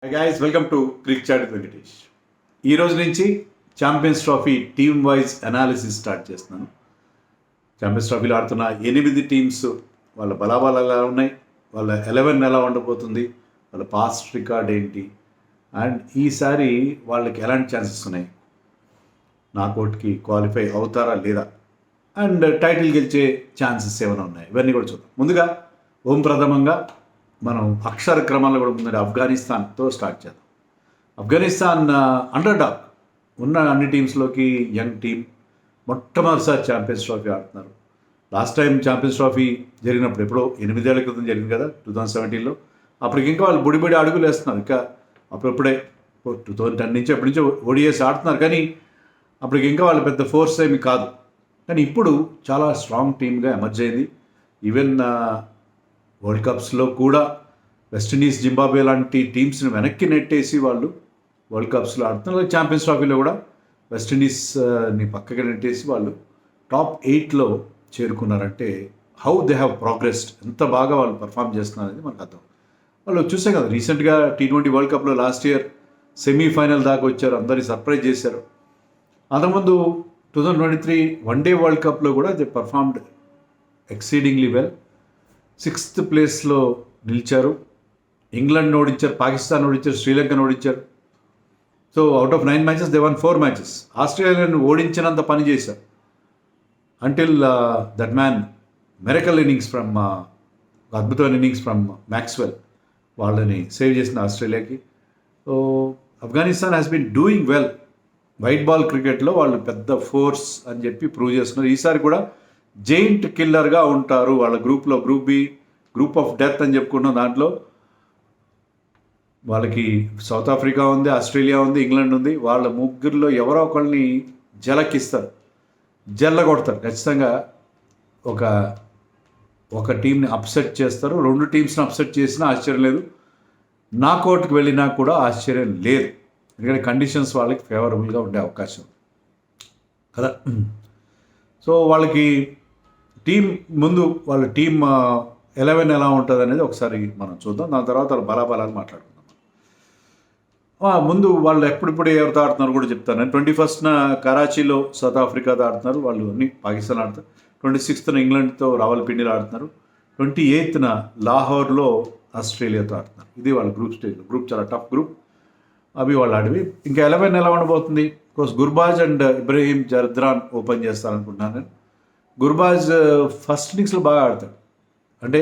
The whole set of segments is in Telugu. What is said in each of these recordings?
Hi guys, welcome to Cricket Chat with Venkatesh. ఈ రోజు నుంచి champions trophy team wise analysis start చేస్తున్నాను. ఛాంపియన్స్ ట్రోఫీలో ఆడుతున్న 8 టీమ్స్ వాళ్ళ బలాబలాలు ఎలా ఉన్నాయి, వాళ్ళ 11 ఎలా ఉండబోతుంది, వాళ్ళ పాస్ట్ రికార్డ్ ఏంటి, అండ్ ఈసారి వాళ్ళకి ఎలాంటి ఛాన్సెస్ ఉన్నాయి, నాకౌట్కి క్వాలిఫై అవుతారా లేదా, అండ్ టైటిల్ గెలిచే ఛాన్సెస్ ఏమైనా ఉన్నాయి, ఇవన్నీ కూడా చూద్దాం. ముందుగా ప్రథమంగా మనం అక్షర క్రమంలో కూడా ముందు ఆఫ్ఘనిస్తాన్తో స్టార్ట్ చేద్దాం. ఆఫ్ఘనిస్తాన్ అండర్ డాగ్ ఉన్న అన్ని టీమ్స్లోకి యంగ్ టీమ్, మొట్టమొదటిసారి ఛాంపియన్స్ ట్రోఫీ ఆడుతున్నారు. లాస్ట్ టైం ఛాంపియన్స్ ట్రోఫీ జరిగినప్పుడు ఎప్పుడో 8 ఏళ్ల క్రితం జరిగింది కదా, 2017లో. అప్పటికి ఇంకా వాళ్ళు బుడి అడుగులు వేస్తున్నారు. ఇంకా అప్పుడప్పుడే 2010 నుంచి ఎప్పటి నుంచో ఓడిఎస్ ఆడుతున్నారు, కానీ అప్పటికి ఇంకా వాళ్ళు పెద్ద ఫోర్స్ ఏమి కాదు. కానీ ఇప్పుడు చాలా స్ట్రాంగ్ టీమ్గా ఎమర్జ్ అయింది. ఈవెన్ వరల్డ్ కప్స్లో కూడా వెస్టిండీస్, జింబాబ్వే లాంటి టీమ్స్ని వెనక్కి నెట్టేసి వాళ్ళు వరల్డ్ కప్స్లో ఆడుతున్నారు. ఛాంపియన్స్ ట్రోఫీలో కూడా వెస్టిండీస్ని పక్కకి నెట్టేసి వాళ్ళు టాప్ 8లో చేరుకున్నారంటే హౌ దే హ్యావ్ ప్రోగ్రెస్డ్, ఎంత బాగా వాళ్ళు పర్ఫామ్ చేస్తున్నారనేది మనకు అర్థం. వాళ్ళు చూసాం కదా, రీసెంట్గా T20 వరల్డ్ కప్లో లాస్ట్ ఇయర్ సెమీఫైనల్ దాకా వచ్చారు, అందరినీ సర్ప్రైజ్ చేశారు. అంతకుముందు 2023 వన్డే వరల్డ్ కప్లో కూడా they performed exceedingly well. 6th ప్లేస్లో నిలిచారు. ఇంగ్లాండ్ ఓడించారు, పాకిస్తాన్ ఓడించారు, శ్రీలంకను ఓడించారు. So out of 9 matches they won 4 matches. ఆస్ట్రేలియాను ఓడించినంత పని చేశారు. Until that man miracle innings from అద్భుతమైన ఇన్నింగ్స్ ఫ్రమ్ మ్యాక్స్వెల్ వాళ్ళని సేవ్ చేసిన ఆస్ట్రేలియాకి. So Afghanistan has been doing well. White ball క్రికెట్లో వాళ్ళు పెద్ద ఫోర్స్ అని చెప్పి ప్రూవ్ చేస్తున్నారు. ఈసారి కూడా జైంట్ కిల్లర్గా ఉంటారు. వాళ్ళ గ్రూప్లో group B, group of death అని చెప్పుకుంటున్నాం. దాంట్లో వాళ్ళకి సౌత్ ఆఫ్రికా ఉంది, ఆస్ట్రేలియా ఉంది, ఇంగ్లాండ్ ఉంది. వాళ్ళ ముగ్గురిలో ఎవరో ఒకరిని జలకిస్తారు, కొడతారు ఖచ్చితంగా. ఒక టీంని అప్సెట్ చేస్తారు. 2 టీమ్స్ని అప్సెట్ చేసినా ఆశ్చర్యం లేదు, నాకౌట్కి వెళ్ళినా కూడా ఆశ్చర్యం లేదు. ఎందుకంటే కండిషన్స్ వాళ్ళకి ఫేవరబుల్గా ఉండే అవకాశం కదా. సో వాళ్ళకి ముందు వాళ్ళ టీం 11 ఎలా ఉంటుంది అనేది ఒకసారి మనం చూద్దాం. దాని తర్వాత వాళ్ళ బలాబలాలు మాట్లాడుకుందాం. ముందు వాళ్ళు ఎప్పుడిప్పుడు ఎవరితో ఆడుతున్నారు కూడా చెప్తాను. నేను 21st కరాచీలో సౌత్ ఆఫ్రికాతో ఆడుతున్నారు, వాళ్ళు అన్ని పాకిస్తాన్ ఆడుతారు. 26th ఇంగ్లాండ్తో రావల్పిండిలో ఆడుతున్నారు. 28th లాహోర్లో ఆస్ట్రేలియాతో ఆడుతున్నారు. ఇది వాళ్ళ గ్రూప్ స్టేజ్లో. గ్రూప్ చాలా టఫ్ గ్రూప్. అవి వాళ్ళు ఆడివి. ఇంకా 11 ఎలా ఉండబోతుంది? Course Gurbaz and Ibrahim Zadran open చేస్తారనుకుంటున్నాను నేను. గుర్బాజ్ ఫస్ట్ ఇన్నింగ్స్లో బాగా ఆడతాడు, అంటే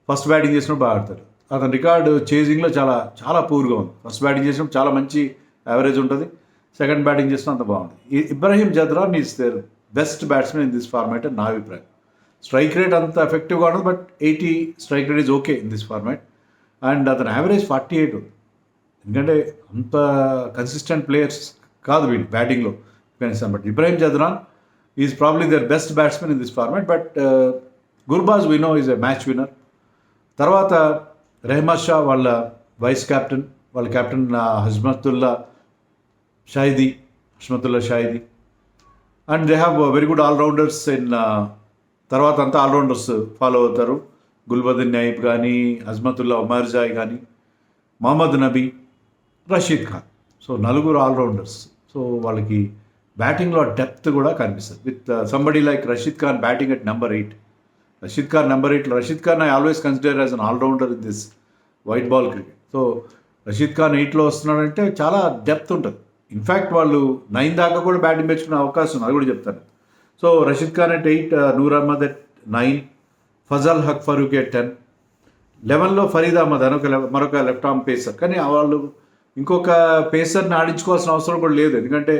ఫస్ట్ బ్యాటింగ్ చేసినప్పుడు బాగా ఆడతాడు. అతని రికార్డు చేజింగ్లో చాలా చాలా పూర్గా ఉంది. ఫస్ట్ బ్యాటింగ్ చేసినప్పుడు చాలా మంచి యావరేజ్ ఉంటుంది, సెకండ్ బ్యాటింగ్ చేసినా అంత బాగుంది. Ibrahim Zadran is their best batsmen in this format అని నా అభిప్రాయం. స్ట్రైక్ రేట్ అంత ఎఫెక్టివ్గా ఉండదు, but 80 strike rate is okay in this format. And అతని యావరేజ్ 48 ఉంది. ఎందుకంటే అంత కన్సిస్టెంట్ ప్లేయర్స్ కాదు వీళ్ళు బ్యాటింగ్లో Afghanistan. But Ibrahim Zadran is probably their best batsmen in this format. But Gurbaz we know is a match winner. తర్వాత రెహ్మద్ షా వాళ్ళ వైస్ కెప్టెన్, వాళ్ళ captain Hashmatullah Shahidi. And they have very good allrounders in. తర్వాత అంతా ఆల్రౌండర్స్ ఫాలో అవుతారు. గుల్బదీన్ నయీబ్ కానీ, హజ్మతుల్లా ఒమర్జాయ్ కానీ, Mohammad Nabi, Rashid Khan. So 4 allrounders. So వాళ్ళకి బ్యాటింగ్లో డెప్త్ కూడా కనిపిస్తుంది. With somebody like Rashid Khan batting at number 8. Rashid Khan I always consider as an allrounder in this white ball cricket. So Rashid Khan 8లో వస్తున్నాడంటే చాలా డెప్త్ ఉంటుంది. ఇన్ఫ్యాక్ట్ వాళ్ళు 9 దాకా కూడా బ్యాటింగ్ పెంచుకునే అవకాశం ఉంది, అది కూడా చెప్తాను. So Rashid Khan at 8, Noor Ahmad at 9, Fazal Haq Farooq at 10, 11లో ఫరీద్ అహ్మద్ అని మరొక లెఫ్ట్ ఆర్మ్ పేసర్. కానీ వాళ్ళు ఇంకొక పేసర్ని ఆడించుకోవాల్సిన అవసరం కూడా లేదు, ఎందుకంటే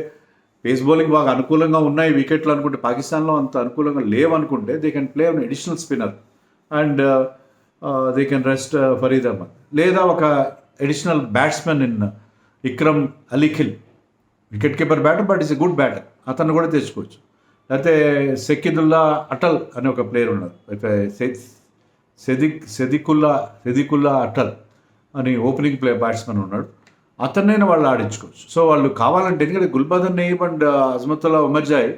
పేస్ బౌలింగ్ బాగా అనుకూలంగా ఉన్నాయి వికెట్లు అనుకుంటే. పాకిస్తాన్లో అంత అనుకూలంగా లేవనుకుంటే they can play an additional spinner and they can rest Fareed Ahmad. లేదా ఒక additional batsmen in Ikram Ali Khil, wicket keeper batter but is a good batter, అతను కూడా తెచ్చుకోవచ్చు. లేకపోతే సెకిదుల్లా అటల్ అనే ఒక ప్లేయర్ ఉన్నారు, సెదికుల్లా అటల్ అని ఓపెనింగ్ బ్యాట్స్మెన్ ఉన్నాడు, అతన్నైనా వాళ్ళు ఆడించుకోవచ్చు. సో వాళ్ళు కావాలంటే, ఎందుకంటే Gulbadin Naib and Azmatullah Omarzai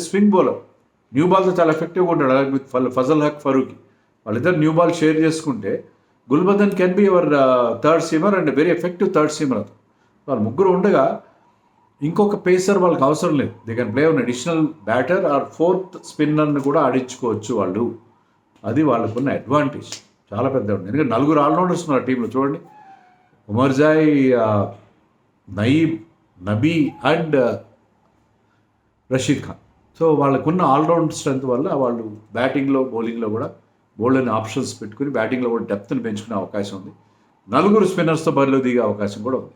swing bowler, new బాల్తో చాలా ఎఫెక్టివ్గా ఉంటాడు. అలాగే విత్ ఫజల్ హక్ ఫరూక్ వాళ్ళిద్దరు న్యూ బాల్ షేర్ చేసుకుంటే Gulbadin can be your third seamer and very effective third seamer అతను. వాళ్ళు ముగ్గురు ఉండగా ఇంకొక పేసర్ వాళ్ళకి అవసరం లేదు. They can play an additional batter or fourth స్పిన్నర్ని కూడా ఆడించుకోవచ్చు వాళ్ళు. అది వాళ్ళకున్న అడ్వాంటేజ్, చాలా పెద్ద. ఎందుకంటే 4 ఆల్రౌండర్స్ ఉన్నారు టీంలో చూడండి. ఉమర్జాయ్, నయీబ్, నబీ అండ్ రషీద్ ఖాన్. సో వాళ్ళకున్న ఆల్రౌండ్ స్ట్రెంత్ వల్ల వాళ్ళు బ్యాటింగ్లో బౌలింగ్లో కూడా బోల్డెన్ ఆప్షన్స్ పెట్టుకుని బ్యాటింగ్లో కూడా డెప్త్ని పెంచుకునే అవకాశం ఉంది. 4 స్పిన్నర్స్తో బరిలో దిగే అవకాశం కూడా ఉంది.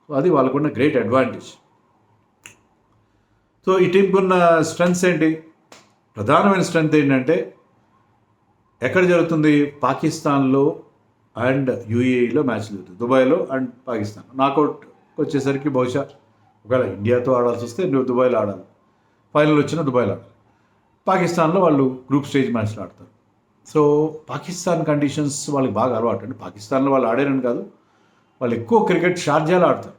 సో అది వాళ్ళకున్న గ్రేట్ అడ్వాంటేజ్. సో ఈ టీంకి ఉన్న స్ట్రెంగ్స్ ఏంటి? ప్రధానమైన స్ట్రెంగ్త్ ఏంటంటే ఎక్కడ జరుగుతుంది? పాకిస్తాన్లో అండ్ యూఏఈలో మ్యాచ్లు జరుగుతుంది, దుబాయ్లో అండ్ పాకిస్తాన్. నాకౌట్ వచ్చేసరికి బహుశా ఒకవేళ ఇండియాతో ఆడాల్సి వస్తే నువ్వు దుబాయ్లో ఆడాలి, ఫైనల్ వచ్చిన దుబాయ్లో ఆడాలి. పాకిస్తాన్లో వాళ్ళు గ్రూప్ స్టేజ్ మ్యాచ్లు ఆడతారు. సో పాకిస్తాన్ కండిషన్స్ వాళ్ళకి బాగా అలవాటు. అంటే పాకిస్తాన్లో వాళ్ళు ఆడారని కాదు, వాళ్ళు ఎక్కువ క్రికెట్ షార్జాలో ఆడతారు,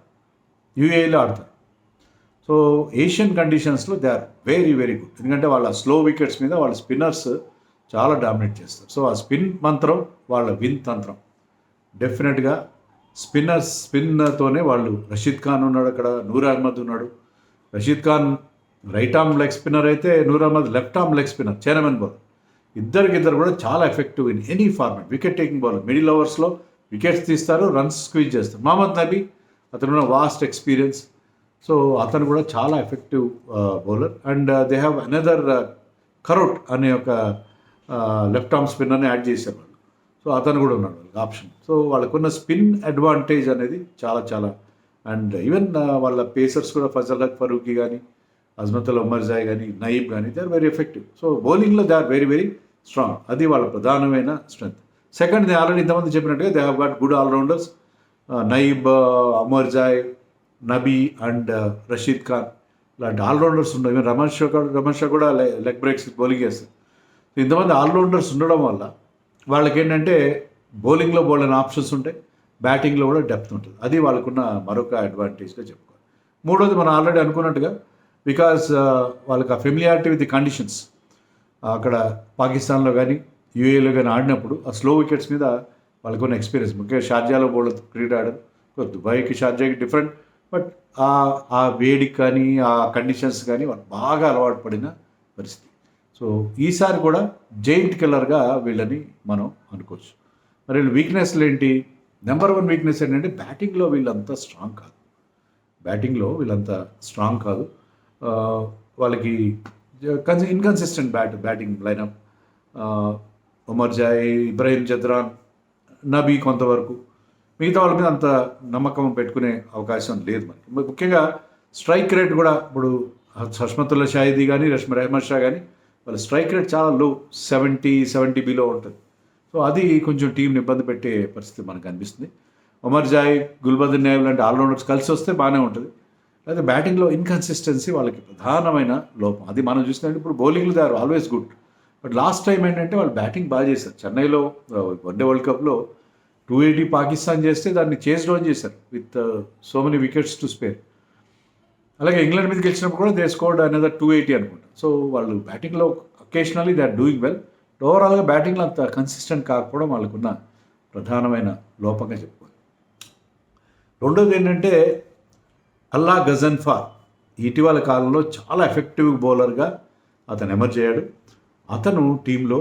యూఏఈలో ఆడతారు. సో ఏషియన్ కండిషన్స్లో they are very very good. ఎందుకంటే వాళ్ళ స్లో వికెట్స్ మీద వాళ్ళ స్పిన్నర్స్ చాలా డామినేట్ చేస్తారు. సో ఆ స్పిన్ మంత్రం వాళ్ళ విన్ తంత్రం. డెఫినెట్గా స్పిన్నర్తోనే వాళ్ళు. రషీద్ ఖాన్ ఉన్నాడు అక్కడ, నూర్ అహ్మద్ ఉన్నాడు. Rashid Khan right arm leg spinner అయితే Noor Ahmad left arm leg spinner, chinaman bowler. ఇద్దరు కూడా చాలా effective in any format. Wicket taking bowler, middle ఓవర్స్లో వికెట్స్ తీస్తారు, రన్స్ స్క్వీజ్ చేస్తారు. మహమ్మద్ నబీ, అతనున్న వాస్ట్ ఎక్స్పీరియన్స్. సో అతను కూడా చాలా effective bowler. And they have another Karote అనే ఒక లెఫ్ట్ ఆర్మ్ స్పిన్నర్ని యాడ్ చేశారు వాళ్ళు. సో అతను కూడా ఉన్నాడు వాళ్ళకి ఆప్షన్. సో వాళ్ళకున్న స్పిన్ అడ్వాంటేజ్ అనేది చాలా చాలా. అండ్ ఈవెన్ వాళ్ళ పేసర్స్ కూడా ఫజల్ హక్ ఫరూకీ కానీ, అజ్మతుల్ ఉమర్జాయ్ కానీ, నయీబ్ కానీ, they are very effective. So బౌలింగ్లో they are very very strong. అది వాళ్ళ ప్రధానమైన స్ట్రెంగ్త్. సెకండ్, దే ఆల్రెడీ ఇంతమంది చెప్పినట్టుగా they have got good allrounders. Naib, Omarzai, Nabi and Rashid Khan ఇలాంటి ఆల్రౌండర్స్ ఉన్నాయి. ఈవెన్ రమణ్ షా కూడా లెగ్ బ్రేక్స్ బౌలింగ్ చేస్తారు. ఇంతమంది ఆల్రౌండర్స్ ఉండడం వల్ల వాళ్ళకి ఏంటంటే బౌలింగ్లో బౌలింగ్ ఆప్షన్స్ ఉంటాయి, బ్యాటింగ్లో కూడా డెప్త్ ఉంటుంది. అది వాళ్ళకున్న మరొక అడ్వాంటేజ్గా చెప్పుకోవాలి. మూడోది, మనం ఆల్రెడీ అనుకున్నట్టుగా బికాజ్ వాళ్ళకి ఆ ఫెమిలియారిటీ విత్ ది కండిషన్స్. అక్కడ పాకిస్తాన్లో కానీ యూఏలో కానీ ఆడినప్పుడు ఆ స్లో వికెట్స్ మీద వాళ్ళకున్న ఎక్స్పీరియన్స్. ముఖ్యంగా షార్జాలో బౌలర్ క్రికెట్ ఆడారు. దుబాయ్కి షార్జాకి డిఫరెంట్, బట్ ఆ వేడికి కానీ ఆ కండిషన్స్ కానీ వాళ్ళు బాగా అలవాటు పడిన పరిస్థితి. సో ఈసారి కూడా జైంట్ కిల్లర్గా వీళ్ళని మనం అనుకోవచ్చు. మరి వీళ్ళ వీక్నెస్లు ఏంటి? నెంబర్ 1 వీక్నెస్ ఏంటంటే బ్యాటింగ్లో వీళ్ళంతా స్ట్రాంగ్ కాదు. వాళ్ళకి inconsistent batting lineup. Omarzai, Ibrahim Zadran, Nabi కొంతవరకు, మిగతా వాళ్ళ మీద అంత నమ్మకం పెట్టుకునే అవకాశం లేదు మనకి. ముఖ్యంగా స్ట్రైక్ రేట్ కూడా ఇప్పుడు హష్మతుల్లా షాహిదీ కానీ, రెహమత్ షా కానీ వాళ్ళ స్ట్రైక్ రేట్ చాలా లో, 70 బిలో ఉంటుంది. సో అది కొంచెం టీంని ఇబ్బంది పెట్టే పరిస్థితి మనకు అనిపిస్తుంది. ఉమర్జాయ్, గుల్బదన్ నయీబ్ లాంటి ఆల్రౌండర్స్ కలిసి వస్తే బాగానే ఉంటుంది. అయితే బ్యాటింగ్లో ఇన్కన్సిస్టెన్సీ వాళ్ళకి ప్రధానమైన లోపం. అది మనం చూసినట్టు ఇప్పుడు బౌలింగ్లో they are always good. But last time ఏంటంటే వాళ్ళు బ్యాటింగ్ బాగా చేశారు. చెన్నైలో వన్డే వరల్డ్ కప్లో 280 పాకిస్తాన్ చేస్తే దాన్ని చేస్ డౌన్ చేశారు with so many wickets to spare. అలాగే ఇంగ్లాండ్ మీద గెలిచినప్పుడు కూడా దే స్కోర్డ్ అనదర్ 280 అనుకుంటా. సో వాళ్ళు బ్యాటింగ్లో occasionally they are doing well. ఓవరాల్గా బ్యాటింగ్లో అంత కన్సిస్టెంట్ కాకపోవడం వాళ్ళకున్న ప్రధానమైన లోపంగా చెప్పుకోవాలి. రెండోది ఏంటంటే అల్లా గజన్ఫర్ ఇటీవల కాలంలో చాలా ఎఫెక్టివ్ బౌలర్గా అతను ఎమర్జ్ అయ్యాడు. అతను టీంలో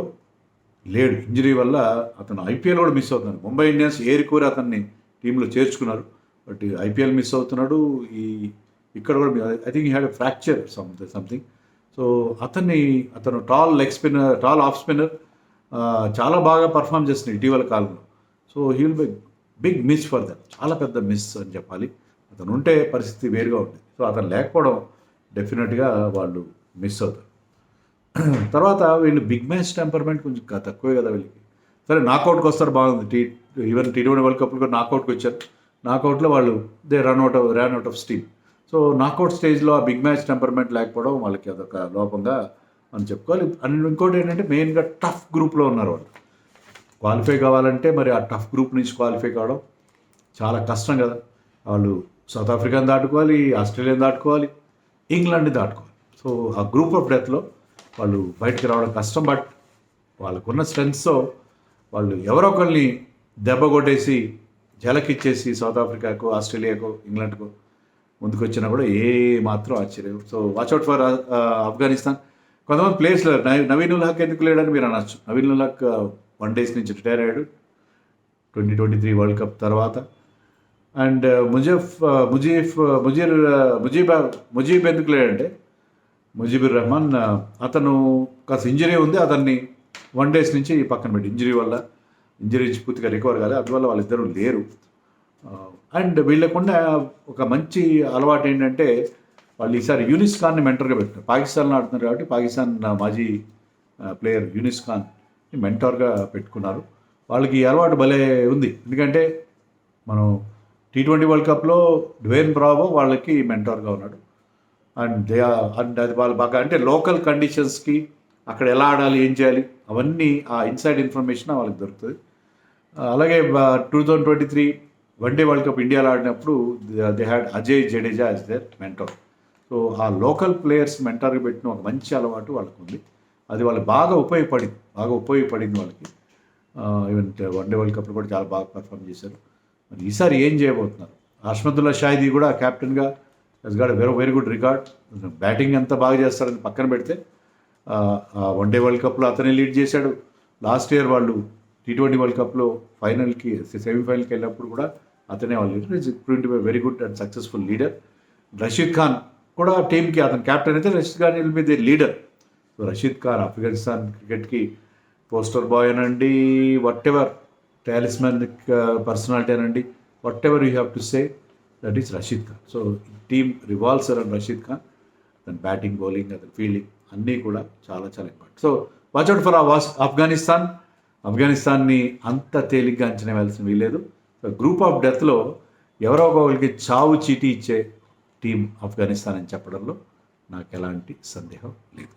లేడు, ఇంజరీ వల్ల అతను ఐపీఎల్ కూడా మిస్ అవుతున్నాడు. ముంబై ఇండియన్స్ ఏరికోరి అతన్ని టీంలో చేర్చుకున్నారు, బట్ ఐపీఎల్ మిస్ అవుతున్నాడు. ఇక్కడ కూడా I think he had a fracture something. So అతను టాల్ ఆఫ్ స్పిన్నర్, చాలా బాగా పర్ఫామ్ చేస్తున్నాడు ఇటీవల కాలంలో. So he will be big miss for that, చాలా పెద్ద మిస్ అని చెప్పాలి. అతను ఉంటే పరిస్థితి వేరుగా ఉంటుంది. సో అతను లేకపోవడం డెఫినెట్గా వాళ్ళు మిస్ అవుతారు. తర్వాత వీళ్ళు బిగ్ మ్యాచ్ టెంపర్మెంట్ కొంచెం తక్కువే కదా వీళ్ళకి. సరే నాకౌట్కి వస్తారు, బాగుంది. ఈవెన్ T20 వరల్డ్ కప్లో కూడా నాకౌట్కి వచ్చారు. నాకౌట్లో వాళ్ళు they run out of steam. So knockout స్టేజ్లో ఆ బిగ్ మ్యాచ్ టెంపర్మెంట్ లేకపోవడం వాళ్ళకి అదొక లోపంగా అని చెప్పుకోవాలి. అండ్ ఇంకోటి ఏంటంటే మెయిన్గా టఫ్ గ్రూప్లో ఉన్నారు వాళ్ళు. క్వాలిఫై కావాలంటే మరి ఆ టఫ్ గ్రూప్ నుంచి క్వాలిఫై కావడం చాలా కష్టం కదా. వాళ్ళు సౌత్ ఆఫ్రికాని దాటుకోవాలి, ఆస్ట్రేలియాని దాటుకోవాలి, ఇంగ్లాండ్ని దాటుకోవాలి. సో ఆ గ్రూప్ ఆఫ్ డెత్లో వాళ్ళు బయటకు రావడం కష్టం. బట్ వాళ్ళకున్న స్ట్రెంగ్త్స్తో వాళ్ళు ఎవరో ఒకరిని దెబ్బ కొట్టేసి జలకిచ్చేసి సౌత్ ఆఫ్రికాకు, ఆస్ట్రేలియాకు, ఇంగ్లాండ్కు ముందుకు వచ్చినా కూడా ఏ మాత్రం ఆశ్చర్యం. So watch out for Afghanistan. కొంతమంది ప్లేయర్స్ నవీన్ ఉల్ హక్ ఎందుకు లేడని మీరు అనొచ్చు. నవీన్ ఉల్ హక్ 1 days నుంచి రిటైర్ అయ్యాడు 2023 వరల్డ్ కప్ తర్వాత. అండ్ ముజీబ్ ఎందుకు లేడంటే ముజీబుర్ రెహమాన్ అతను కాస్త ఇంజరీ ఉంది, అతన్ని 1 days నుంచి పక్కన పెట్టి ఇంజరీ నుంచి పూర్తిగా రికవర్ కాలేదు, అందువల్ల వాళ్ళిద్దరూ లేరు. అండ్ వీళ్ళకుండా ఒక మంచి అలవాటు ఏంటంటే వాళ్ళు ఈసారి యూనిస్ ఖాన్ని మెంటర్గా పెట్టారు. పాకిస్తాన్లో ఆడుతున్నారు కాబట్టి పాకిస్తాన్ మాజీ ప్లేయర్ యూనిస్ ఖాన్ని మెంటర్గా పెట్టుకున్నారు. వాళ్ళకి ఈ అలవాటు భలే ఉంది, ఎందుకంటే మనం T20 వరల్డ్ కప్లో డ్వేన్ బ్రావో వాళ్ళకి మెంటర్గా ఉన్నాడు. అండ్ అది వాళ్ళు బాగా అంటే లోకల్ కండిషన్స్కి అక్కడ ఎలా ఆడాలి, ఏం చేయాలి, అవన్నీ ఆ ఇన్సైడ్ ఇన్ఫర్మేషన్ వాళ్ళకి దొరుకుతుంది. అలాగే 2023 వన్డే వరల్డ్ కప్ ఇండియాలో ఆడినప్పుడు they had Ajay Jadeja as their mentor. So ఆ లోకల్ ప్లేయర్స్ మెంటర్గా పెట్టిన ఒక మంచి అలవాటు వాళ్ళకు ఉంది. అది వాళ్ళకి బాగా ఉపయోగపడింది వాళ్ళకి. ఈవెన్ వన్డే వరల్డ్ కప్లో కూడా చాలా బాగా పర్ఫామ్ చేశారు. మరి ఈసారి ఏం చేయబోతున్నారు? అహ్మదుల్లా షాహిదీ కూడా కెప్టెన్గా he's got very good record. Batting ఎంత బాగా చేస్తారని పక్కన పెడితే వన్డే వరల్డ్ కప్లో అతనే లీడ్ చేశాడు. లాస్ట్ ఇయర్ వాళ్ళు T20 వరల్డ్ కప్లో ఫైనల్కి సెమీఫైనల్కి వెళ్ళినప్పుడు కూడా అతనే వాళ్ళు leader. Is going to be very good and successful leader. Rashid Khan కూడా టీంకి అతను క్యాప్టెన్ అయితే Rashid Khan will be the leader. So Rashid Khan Afghanistan క్రికెట్కి పోస్టర్ బాయ్ అనండి, వాట్ ఎవర్ టాలిస్మాన్ పర్సనాలిటీ అనండి, whatever you have to say, that is Rashid Khan. So team revolves around Rashid Khan. అతని బ్యాటింగ్, బౌలింగ్, అతని ఫీల్డింగ్ అన్నీ కూడా చాలా చాలా ఇంపార్టెంట్. సో వాచ్అవుట్ ఫర్ ఆఫ్ఘనిస్తాన్ని అంత తేలిగ్గా అంచనా వేయాల్సిన వీలేదు. గ్రూప్ ఆఫ్ డెత్లో ఎవరో ఒకరికి చావు చీటీ ఇచ్చే టీం ఆఫ్ఘనిస్తాన్ అని చెప్పడంలో నాకు ఎలాంటి సందేహం లేదు.